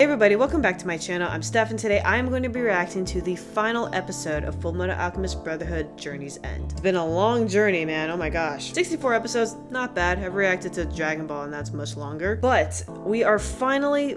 everybody, welcome back to my channel. I'm Steph, and today I'm going to be reacting to the final episode of Fullmetal Alchemist Brotherhood Journey's End. It's been a long journey, man. Oh my gosh. 64 episodes, not bad. I've reacted to DragonBall and that's much longer. But we are finally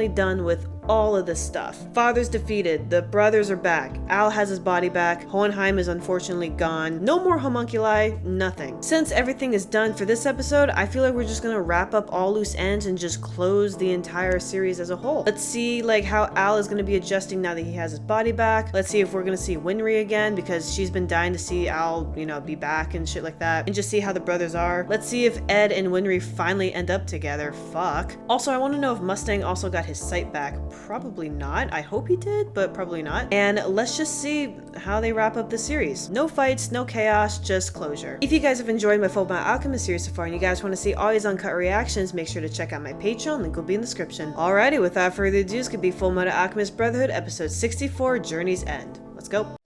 done with all of this stuff. Father's defeated, the brothers are back, Al has his body back, Hohenheim is unfortunately gone, no more homunculi, nothing. Since everything is done for this episode, I feel like we're just gonna wrap up all loose ends and just close the entire series as a whole. Let's see like how Al is gonna be adjusting now that he has his body back. Let's see if we're gonna see Winry again, because she's been dying to see Al, you know, be back and shit like that, and just see how the brothers are. Let's see if Ed and Winry finally end up together. Fuck. Also, I want to know if Mustang also got his sight back. Probably not. I hope he did, but probably not. And let's just see how they wrap up the series. No fights, no chaos, just closure. If you guys have enjoyed my Fullmetal Alchemist series so far and you guys want to see all these uncut reactions, make sure to check out my Patreon. Link will be in the description. Alrighty, without further ado, this could be Fullmetal Alchemist Brotherhood episode 64, Journey's End. Let's go.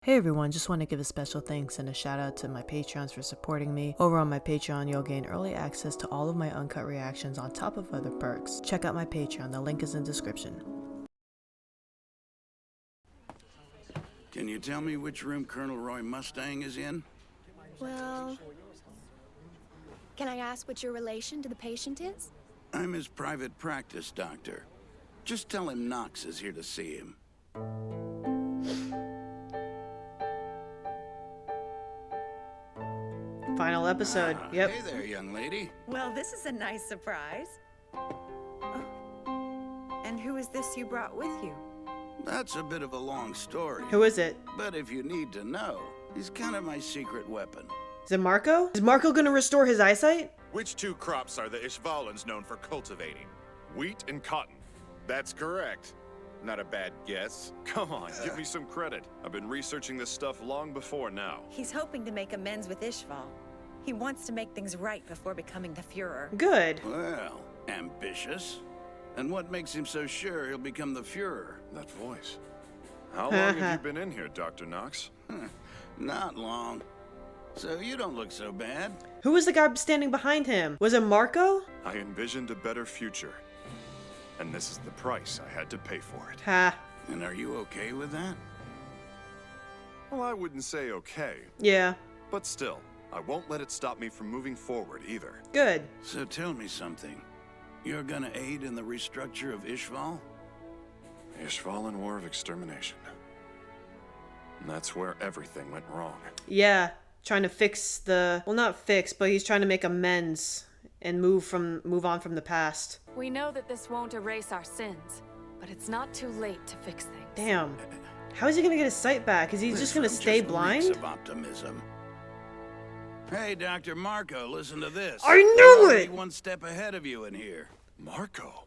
Hey everyone, just want to give a special thanks and a shout out to my Patreons for supporting me. Over on my Patreon, you'll gain early access to all of my uncut reactions on top of other perks. Check out my Patreon, the link is in the description. Can you tell me which room Colonel Roy Mustang is in? Well, can I ask what your relation to the patient is? I'm his private practice doctor. Just tell him Knox is here to see him. Final episode. Yep. Hey there, young lady. Well, this is a nice surprise. And who is this you brought with you? That's a bit of a long story. Who is it? But if you need to know, he's kind of my secret weapon. Is it Marco? Is Marco gonna restore his eyesight? Which two crops are the Ishvalans known for cultivating? Wheat and cotton. That's correct. Not a bad guess. Come on, give me some credit. I've been researching this stuff long before now. He's hoping to make amends with Ishval. He wants to make things right before becoming the Führer. Good. Well, ambitious. And what makes him so sure he'll become the Führer? That voice. How long have you been in here, Dr. Knox? Not long. So you don't look so bad. Who was the guy standing behind him? Was it Marco? I envisioned a better future. And this is the price I had to pay for it. Ha. And are you okay with that? Well, I wouldn't say okay. Yeah. But still, I won't let it stop me from moving forward either. Good. So tell me something. You're gonna aid in the restructure of Ishval? Ishvalan War of Extermination. And that's where everything went wrong. Yeah. Trying to fix the... Well, not fix, but he's trying to make amends and move on from the past. We know that this won't erase our sins, but it's not too late to fix things. Damn. How is he gonna get his sight back? Is he just gonna stay blind? Of optimism. Hey, Dr. Marco, listen to this. I knew I'm it! one step ahead of you in here. Marco?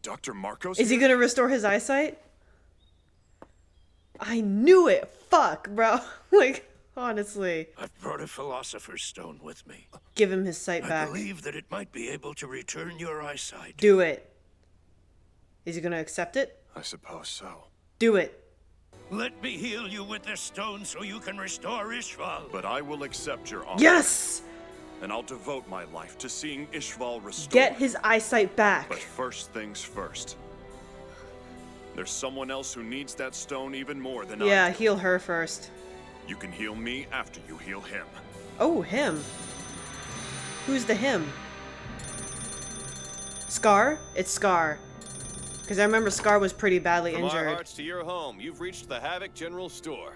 Dr. Marco's Is he here? gonna restore his eyesight? I knew it! Fuck, bro. Like, honestly. I've brought a Philosopher's Stone with me. Give him his sight I back. believe that it might be able to return your eyesight. Do it. Is he gonna accept it? I suppose so. Do it. Let me heal you with this stone so you can restore Ishval. But I will accept your offer. Yes! And I'll devote my life to seeing Ishval restored. Get his eyesight back. But first things first. There's someone else who needs that stone even more than I Yeah, do. heal her first. You can heal me after you heal him. Oh, him. Who's the him? Scar? It's Scar. Because I remember Scar was pretty badly From injured. our hearts to your home, you've reached the Havoc General Store.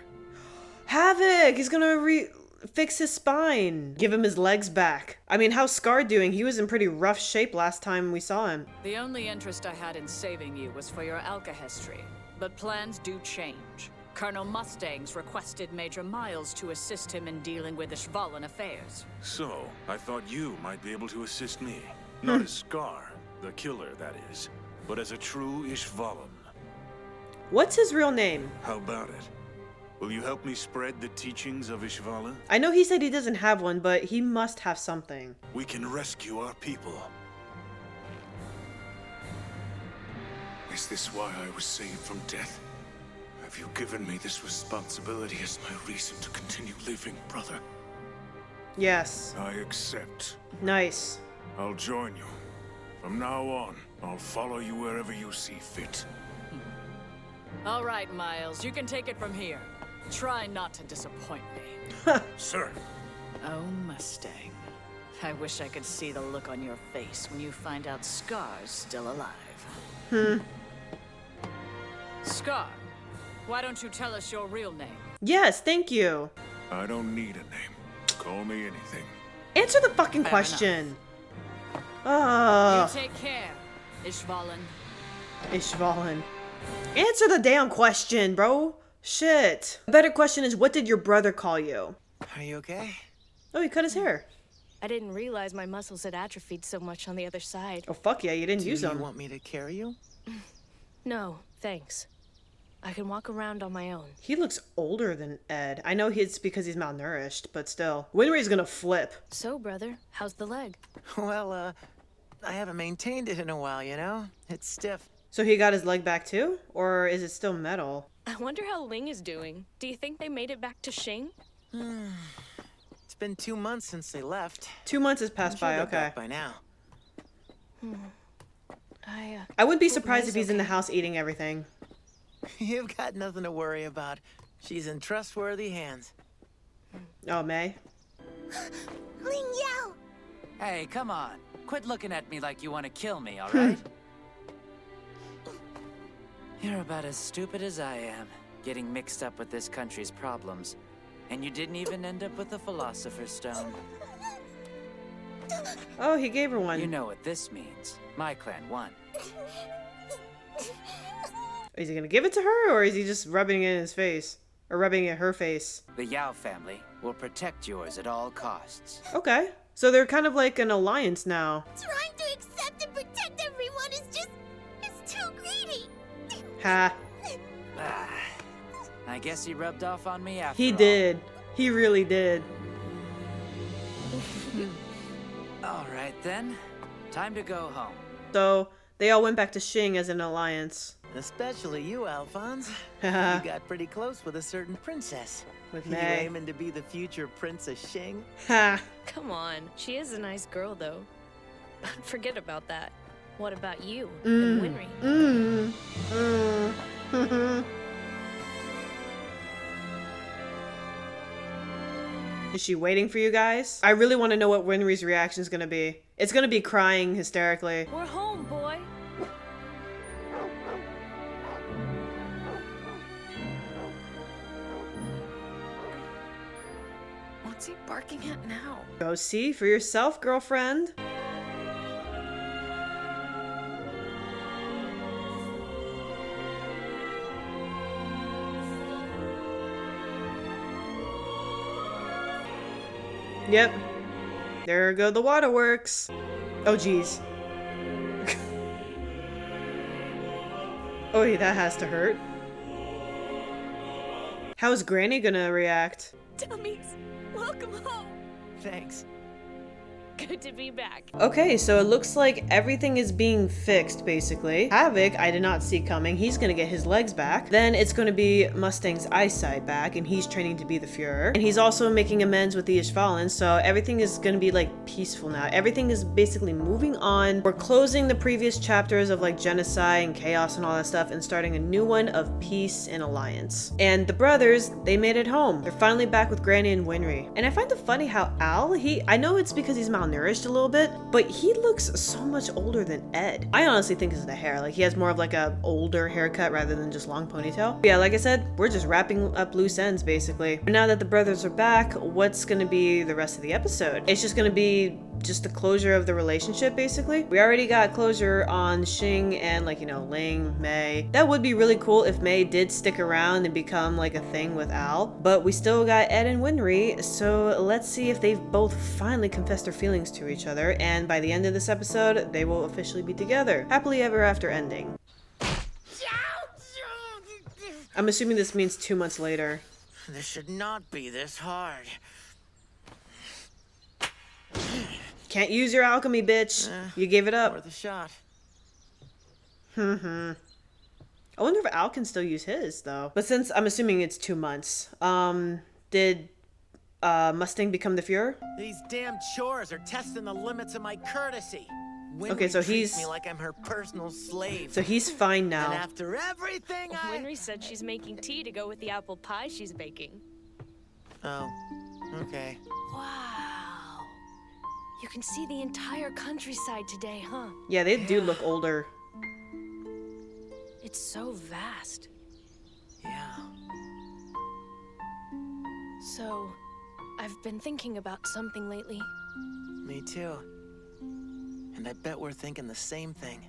Havoc! He's gonna fix his spine. Give him his legs back. I mean, how's Scar doing? He was in pretty rough shape last time we saw him. The only interest I had in saving you was for your alchemy, but plans do change. Colonel Mustang's requested Major Miles to assist him in dealing with Ishvalan affairs. So, I thought you might be able to assist me. Not as Scar, the killer, that is, but as a true Ishvalan. What's his real name? How about it? Will you help me spread the teachings of Ishvala? I know he said he doesn't have one, but he must have something. We can rescue our people. Is this why I was saved from death? I've Have you given me this responsibility as my reason to continue living, brother? Yes. I accept. Nice. I'll join you. From now on, I'll follow you wherever you see fit. All right, Miles, you can take it from here. Try not to disappoint me. Sir. Oh, Mustang. I wish I could see the look on your face when you find out Scar's still alive. Scar, why don't you tell us your real name? Yes, thank you. I don't need a name. Call me anything. Answer the fucking Fair question. You take care, Ishvalan. Ishvalan. Answer the damn question, bro. Shit. A better question is, what did your brother call you? Are you okay? Oh, he cut his hair. I didn't realize my muscles had atrophied so much on the other side. Oh, fuck yeah, you didn't use them. Do you want me to carry you? No, thanks. I can walk around on my own. He looks older than Ed. I know it's because he's malnourished, but still. Winry's gonna flip. So, brother, how's the leg? Well, I haven't maintained it in a while, you know? It's stiff. So he got his leg back too? Or is it still metal? I wonder how Ling is doing. Do you think they made it back to Xing? It's been 2 months since they left. 2 months has passed by, okay. Back by now. I wouldn't be surprised if he's in the house eating everything. You've got nothing to worry about. She's in trustworthy hands. Oh, May? Ling Yao! Hey, come on. Quit looking at me like you want to kill me, all right? You're about as stupid as I am, getting mixed up with this country's problems. And you didn't even end up with the Philosopher's Stone. Oh, he gave her one. You know what this means. My clan won. Is he gonna give it to her, or is he just rubbing it in his face? Or rubbing it in her face? The Yao family will protect yours at all costs. Okay. So they're kind of like an alliance now. Trying to accept and protect everyone is just... it's too greedy. Ha. I guess he rubbed off on me after He all. did. He really did. All right then. Time to go home. So they all went back to Xing as an alliance. Especially you, Alphonse. You got pretty close with a certain princess. With You May. aiming to be the future Princess Xing? Ha. Come on. She is a nice girl, though. Forget about that. What about you Mm. and Winry? Is she waiting for you guys? I really want to know what Winry's reaction is going to be. It's going to be crying hysterically. We're home, boy. What's he barking at now? Go see for yourself, girlfriend. Yep. There go the waterworks. Oh, geez. Oh, that has to hurt. How's Granny gonna react? Dummies, welcome home. Thanks. Good to be back. Okay, so it looks like everything is being fixed, basically. Havoc, I did not see coming. He's gonna get his legs back. Then it's gonna be Mustang's eyesight back, and he's training to be the Fuhrer. And he's also making amends with the Ishvalan, so everything is gonna be, like, peaceful now. Everything is basically moving on. We're closing the previous chapters of, like, genocide and chaos and all that stuff, and starting a new one of peace and alliance. And the brothers, they made it home. They're finally back with Granny and Winry. And I find it funny how Al, I know it's because he's malnourished a little bit, but he looks so much older than Ed. I honestly think it's the hair. Like, he has more of like a older haircut rather than just long ponytail. But yeah, like I said, we're just wrapping up loose ends basically. But now that the brothers are back, what's gonna be the rest of the episode? It's just gonna be just the closure of the relationship basically. We already got closure on Xing and, like, you know, Ling, May. That would be really cool if May did stick around and become like a thing with Al, but we still got Ed and Winry, so let's see if they've both finally confessed their feelings to each other, and by the end of this episode they will officially be together. Happily ever after ending. I'm assuming this means 2 months later. This should not be this hard. Can't use your alchemy, bitch. You gave it up. Worth a shot. I wonder if Al can still use his, though. But since I'm assuming it's 2 months, did Mustang become the Fuhrer? These damn chores are testing the limits of my courtesy. Okay, so Winry treats he's... me like I'm her personal slave. So he's fine now. And after everything Winry said she's making tea to go with the apple pie she's baking. Oh, okay. Wow. You can see the entire countryside today, huh? Yeah, they do look older. It's so vast. Yeah. So, I've been thinking about something lately. Me too. And I bet we're thinking the same thing.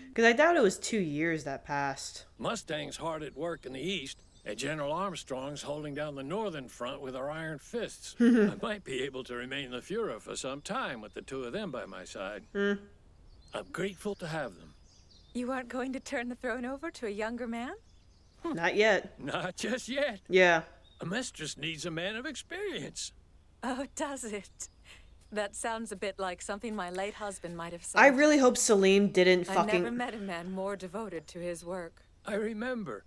Because I doubt it was 2 years that passed. Mustang's hard at work in the east, and General Armstrong's holding down the northern front with our iron fists. I might be able to remain the Fuhrer for some time with the two of them by my side. I'm grateful to have them. You aren't going to turn the throne over to a younger man? Not yet. Not just yet. Yeah. A mistress needs a man of experience. Oh, does it? That sounds a bit like something my late husband might have said. I really hope Salim didn't I fucking... never met a man more devoted to his work. I remember.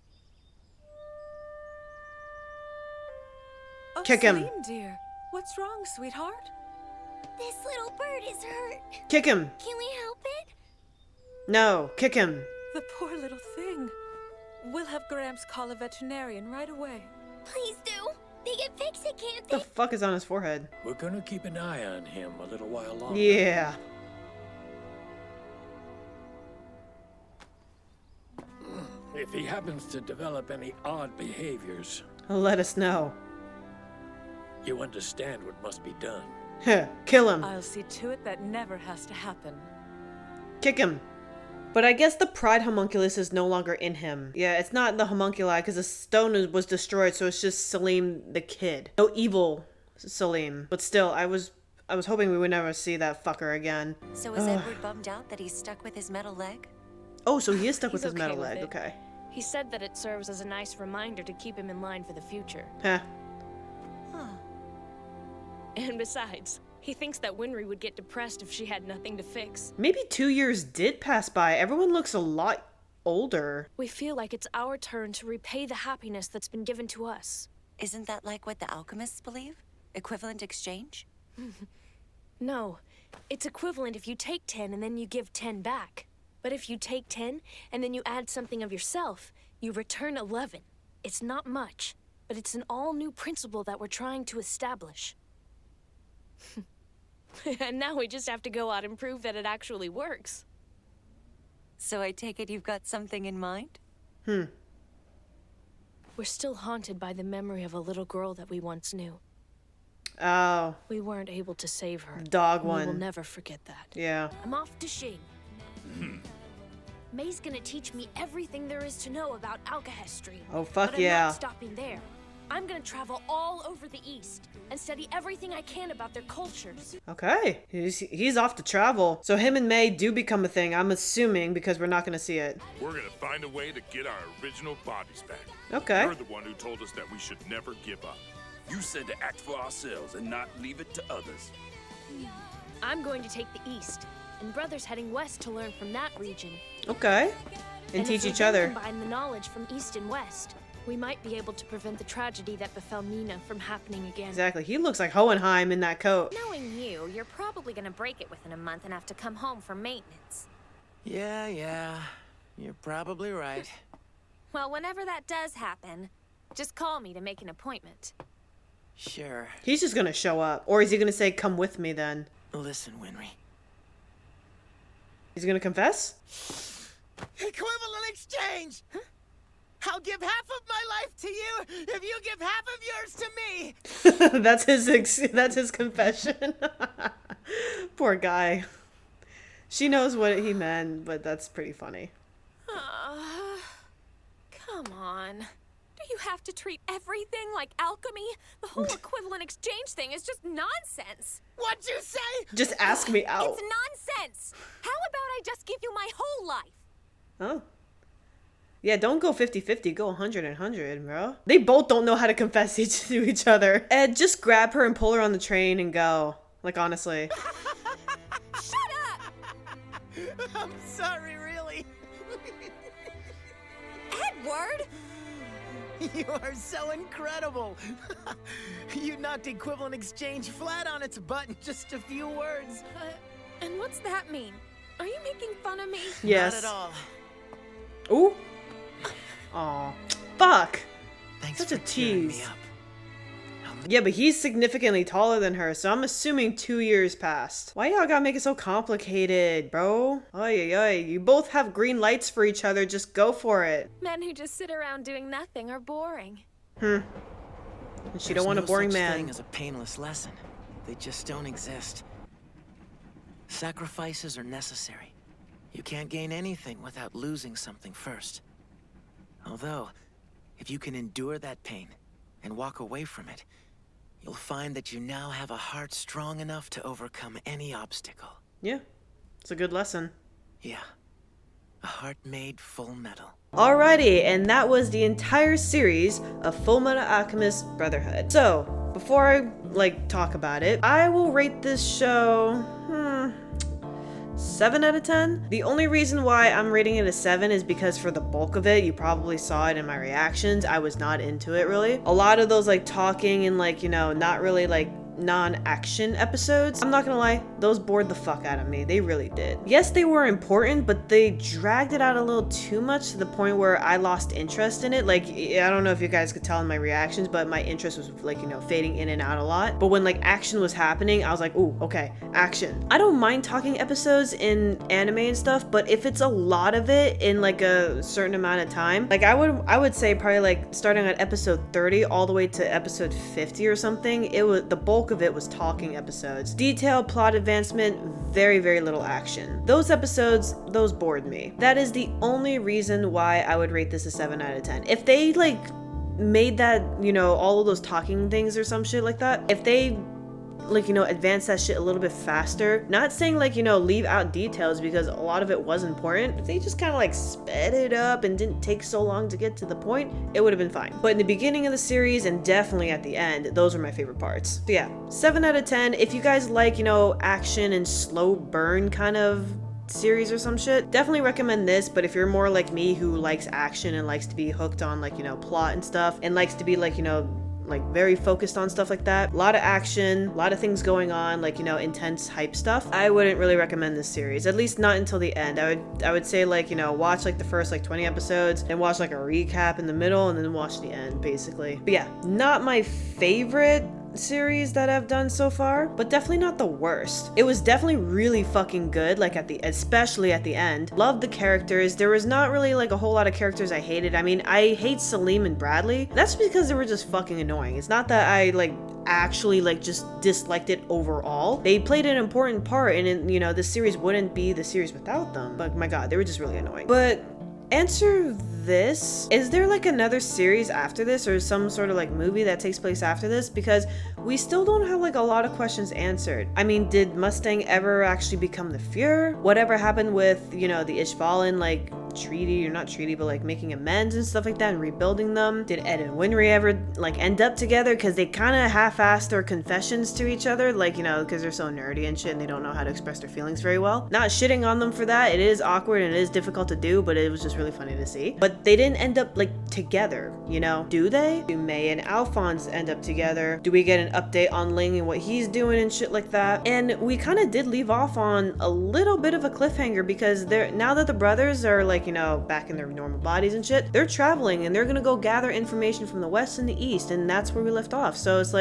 Oh, Kick him. Salim, dear. What's wrong, sweetheart? This little bird is hurt. Kick him. Can we help it? No, kick him. The poor little thing. We'll have Gramps call a veterinarian right away. Please do. They can fix it, can't What the fuck is on his forehead? We're gonna keep an eye on him a little while longer. Yeah. If he happens to develop any odd behaviors, Let us know. you understand what must be done. Kill him. I'll see to it that never has to happen. Kick him. But I guess the pride homunculus is no longer in him. Yeah, it's not in the homunculi because the stone was destroyed, so it's just Salim the kid. No evil Salim. But still, I was hoping we would never see that fucker again. So is Edward bummed out that he's stuck with his metal leg? Oh, so he is stuck with He's his metal okay leg. with it. Okay. He said that it serves as a nice reminder to keep him in line for the future. Huh. And besides, he thinks that Winry would get depressed if she had nothing to fix. Maybe 2 years did pass by. Everyone looks a lot older. We feel like it's our turn to repay the happiness that's been given to us. Isn't that like what the alchemists believe? Equivalent exchange? No, it's equivalent if you take 10 and then you give 10 back. But if you take 10 and then you add something of yourself, you return 11. It's not much, but it's an all-new principle that we're trying to establish. And now we just have to go out and prove that it actually works. So I take it you've got something in mind? We're still haunted by the memory of a little girl that we once knew. Oh. We weren't able to save her. Dog We one. will never forget that. Yeah. I'm off to Shing. May's gonna teach me everything there is to know about alchemy. Oh, fuck but yeah. I'm not stopping there. I'm gonna travel all over the East and study everything I can about their cultures. Okay. He's off to travel. So him and May do become a thing, I'm assuming, because we're not going to see it. We're gonna find a way to get our original bodies back. Okay. You're the one who told us that we should never give up. You said to act for ourselves and not leave it to others. I'm going to take the East, and Brother's heading west to learn from that region. Okay. And teach if we each can other. combine the knowledge from East and West, we might be able to prevent the tragedy that befell Nina from happening again. Exactly. He looks like Hohenheim in that coat. Knowing you, you're probably gonna break it within a month and have to come home for maintenance. Yeah. You're probably right. Well, whenever that does happen, just call me to make an appointment. Sure. He's just going to show up. Or is he going to say, come with me then? Listen, Winry. He's going to confess? Equivalent exchange! Huh? I'll give half of my life to you if you give half of yours to me. That's his confession. Poor guy. She knows what he meant, but that's pretty funny. Come on. Do you have to treat everything like alchemy? The whole equivalent exchange thing is just nonsense. What'd you say? Just ask me out. It's nonsense. How about I just give you my whole life? Oh. Yeah, don't go 50-50. Go 100-100, bro. They both don't know how to confess to each other. Ed, just grab her and pull her on the train and go. Like, honestly. Shut up! I'm sorry, really. Edward! You are so incredible. You knocked Equivalent Exchange flat on its butt in just a few words. And what's that mean? Are you making fun of me? Yes. Not at all. Ooh. Aw. Fuck. Thanks Such for a cheering tease. me up. Yeah, but he's significantly taller than her, so I'm assuming 2 years passed. Why y'all gotta make it so complicated, bro? Oy, oy, oy. You both have green lights for each other, just go for it. Men who just sit around doing nothing are boring. And she don't want a boring There's no such man. thing as a painless lesson. They just don't exist. Sacrifices are necessary. You can't gain anything without losing something first. Although, if you can endure that pain and walk away from it, you'll find that you now have a heart strong enough to overcome any obstacle. Yeah, it's a good lesson. Yeah, a heart made full metal. Alrighty, and that was the entire series of Fullmetal Alchemist Brotherhood. So, before I, talk about it, I will rate this show, 7 out of 10. The only reason why I'm rating it a 7 is because for the bulk of it, you probably saw it in my reactions, I was not into it really. A lot of those talking and not really non-action episodes, I'm not gonna lie, those bored the fuck out of me. They really did. Yes, they were important, but they dragged it out a little too much to the point where I lost interest in it. I don't know if you guys could tell in my reactions, but my interest was fading in and out a lot. But when action was happening, I was like, ooh, okay, action. I don't mind talking episodes in anime and stuff, but if it's a lot of it in a certain amount of time, I would say probably starting at episode 30 all the way to episode 50 or something, it was the bulk of it was talking episodes. Detailed plot advancement, very, very little action. Those episodes, those bored me. That is the only reason why I would rate this a 7 out of 10. If they made that, all of those talking things or some shit like that, if they advance that shit a little bit faster, not saying leave out details because a lot of it was important, if they just kind of sped it up and didn't take so long to get to the point, it would have been fine. But in the beginning of the series and definitely at the end, those were my favorite parts. So yeah, 7 out of 10. If you guys action and slow burn kind of series or some shit, definitely recommend this. But if you're more like me who likes action and likes to be hooked on plot and stuff and likes to be very focused on stuff like that, a lot of action, a lot of things going on, intense hype stuff, I wouldn't really recommend this series, at least not until the end. I would say watch the first 20 episodes and watch a recap in the middle and then watch the end basically. But yeah, not my favorite series that I've done so far, but definitely not the worst. It was definitely really fucking good, especially at the end. Loved the characters. There was not really a whole lot of characters I hated. I mean, I hate Salim and Bradley. That's because they were just fucking annoying. It's not that I actually just disliked it overall. They played an important part and this series wouldn't be the series without them. But my god, they were just really annoying. But answer this, is there another series after this or some sort of movie that takes place after this? Because we still don't have a lot of questions answered. I mean, did Mustang ever actually become the Fuhrer? Whatever happened with the Ishvalan treaty, or not treaty, but making amends and stuff like that and rebuilding them? Did Ed and Winry ever end up together? Because they kind of half-assed their confessions to each other, because they're so nerdy and shit and they don't know how to express their feelings very well. Not shitting on them for that. It is awkward and it is difficult to do, but it was just really funny to see. But they didn't end up together, do they? Do May and Alphonse end up together? Do we get an update on Ling and what he's doing and shit like that? And we kind of did leave off on a little bit of a cliffhanger because now that the brothers are back in their normal bodies and shit, they're traveling and they're gonna go gather information from the west and the east, and that's where we left off. So it's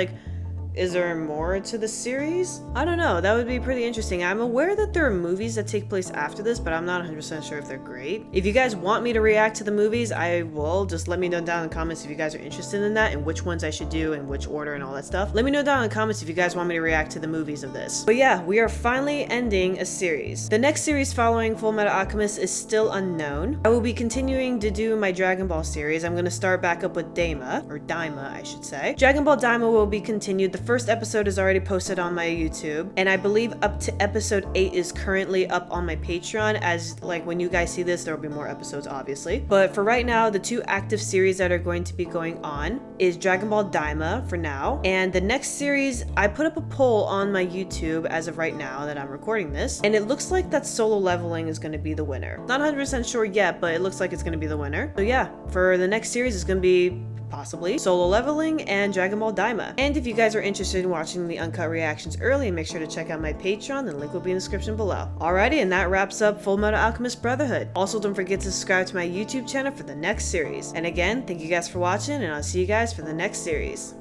is there more to the series? I don't know. That would be pretty interesting. I'm aware that there are movies that take place after this, but I'm not 100% sure if they're great. If you guys want me to react to the movies, I will. Just let me know down in the comments if you guys are interested in that and which ones I should do and which order and all that stuff. Let me know down in the comments if you guys want me to react to the movies of this. But yeah, we are finally ending a series. The next series following Fullmetal Alchemist is still unknown. I will be continuing to do my Dragon Ball series. I'm going to start back up with Daima, or Daima, I should say. Dragon Ball Daima will be continued. The first episode is already posted on my YouTube, and I believe up to episode 8 is currently up on my Patreon. As like when you guys see this, there will be more episodes obviously, but for right now the 2 active series that are going to be going on is DragonBall Daima for now, and the next series, I put up a poll on my YouTube as of right now that I'm recording this, and it looks like that Solo Leveling is going to be the winner. Not 100% sure yet, but it looks like it's going to be the winner. So yeah, for the next series it's going to be possibly Solo Leveling and DragonBall Daima. And if you guys are interested in watching the uncut reactions early, make sure to check out my Patreon. The link will be in the description below. Alrighty, and that wraps up Fullmetal Alchemist Brotherhood. Also, don't forget to subscribe to my YouTube channel for the next series. And again, thank you guys for watching, and I'll see you guys for the next series.